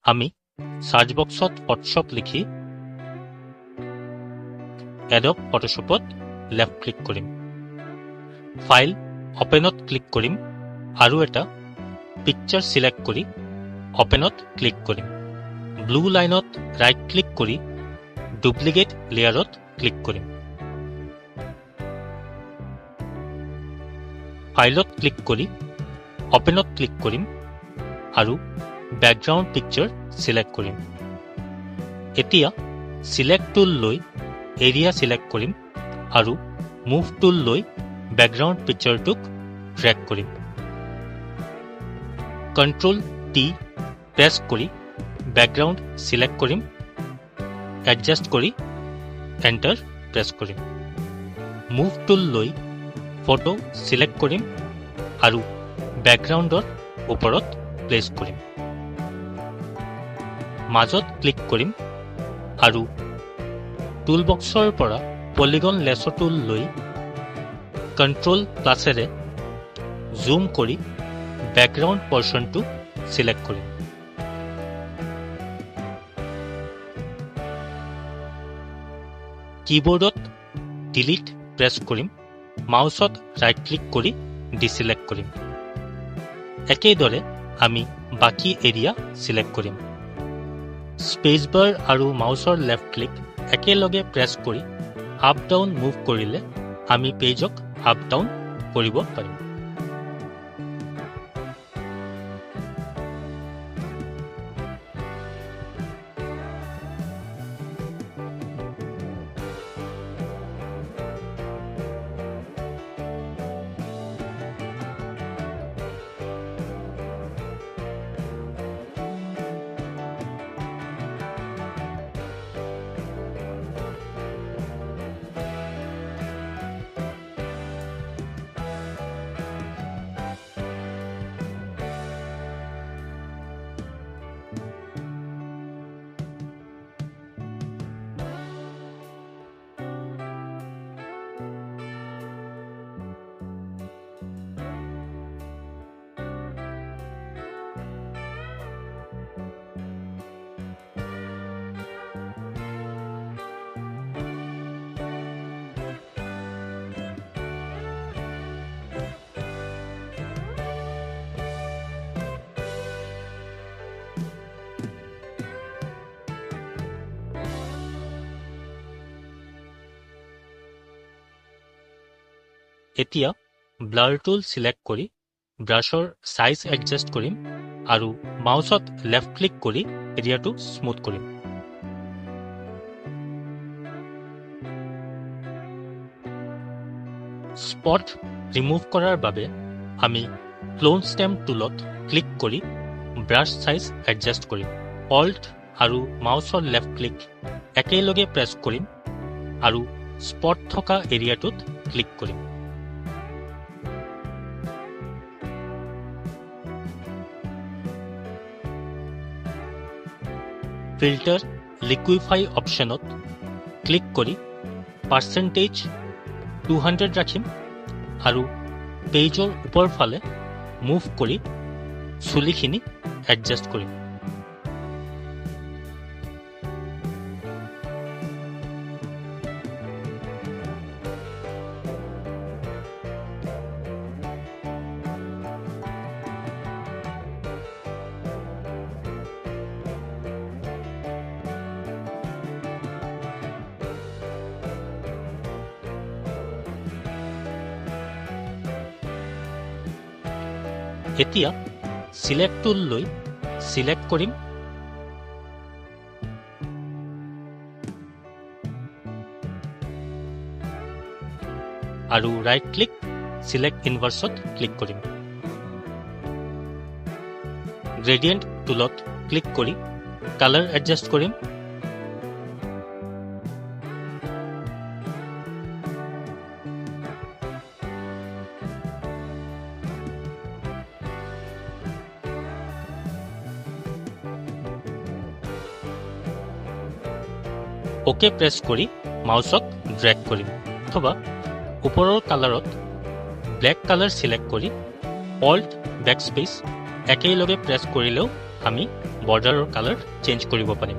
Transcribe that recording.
আমি সাৰ্চ বক্সত ফটোশ্বপ লিখি এড'ব ফটোশ্বপত লেফ্ট ক্লিক কৰিম ফাইল ওপেনত ক্লিক কৰিম আৰু এটা পিকচাৰ সিলেক্ট কৰি ওপেনত ক্লিক কৰিম ব্লু লাইনত ৰাইট ক্লিক কৰি ডুপ্লিকেট লেয়াৰত ক্লিক কৰিম ফাইলত ক্লিক কৰি ওপেনত ক্লিক কৰিম আৰু ব্যাকগ্ৰাউণ্ড পিকচাৰ সিলেক্ট কৰিম এতিয়া সিলেক্ট টুল লৈ এৰিয়া সিলেক্ট কৰিম আৰু মুভ টুল লৈ ব্যাকগ্ৰাউণ্ড পিকচাৰটোক ড্ৰেগ কৰিম কন্ট্ৰোল টি প্ৰেছ কৰি ব্যাকগ্ৰাউণ্ড সিলেক্ট কৰিম এডজাস্ট কৰি এন্টাৰ প্ৰেছ কৰিম মুভ টুল লৈ ফটো সিলেক্ট কৰিম আৰু ব্যাকগ্ৰাউণ্ডৰ ওপৰত প্লেস কৰিম মাজত ক্লিক কৰিম আৰু টুল বক্সৰ পৰা পলিগন লেছো টুল লৈ কন্ট্ৰোল প্লাছেৰে জুম কৰি ব্যাকগ্ৰাউণ্ড পৰ্চনটো সিলেক্ট কৰিম কিবোৰ্ডত ডিলিট প্ৰেছ কৰিম মাউসত ৰাইট ক্লিক কৰি ডিসিলেক্ট কৰিম একেদৰে আমি বাকি এৰিয়া সিলেক্ট কৰিম স্পেস বাৰ আৰু মাউসৰ লেফ্ট ক্লিক একেলগে প্ৰেছ কৰি আপ ডাউন মুভ কৰিলে আমি পেজক আপ ডাউন কৰিব পাৰিম এতিয়া ব্লাৰ টুল সিলেক্ট কৰি ব্ৰাছৰ সাইজ এডজাস্ট কৰিম আৰু মাউসত লেফ্ট ক্লিক কৰি এৰিয়াটো স্মুথ কৰিম স্পট ৰিমুভ কৰাৰ বাবে আমি ক্লোন ষ্টেম টুলত ক্লিক কৰি ব্ৰাছ সাইজ এডজাস্ট কৰিম অল্ট আৰু মাউসৰ লেফ্ট ক্লিক একেলগে প্ৰেছ কৰিম আৰু স্পট থকা এৰিয়াটোত ক্লিক কৰিম ফিল্টাৰ লিকুইফাই অপশনত ক্লিক কৰি পাৰ্চেন্টেজ 200 ৰাখিম আৰু পেজৰ ওপৰ ফালে মুভ কৰি চুলিখিনি এডজাস্ট কৰিম এতিয়া সিলেক্ট টুল লৈ সিলেক্ট কৰিম আৰু ৰাইট ক্লিক সিলেক্ট ইনভাৰ্সত ক্লিক কৰিম গ্ৰেডিয়েন্ট টুলত ক্লিক কৰি কালাৰ এডজাস্ট কৰিম ওকে প্ৰেছ কৰি মাউসক ড্ৰেগ কৰিম অথবা ওপৰৰ কালাৰত ব্ল্যাক কালাৰ সিলেক্ট কৰি অল্ট ব্যাকস্পেস একেলগে প্ৰেছ কৰিলেও আমি বৰ্ডাৰৰ কালাৰ চেঞ্জ কৰিব পাৰিম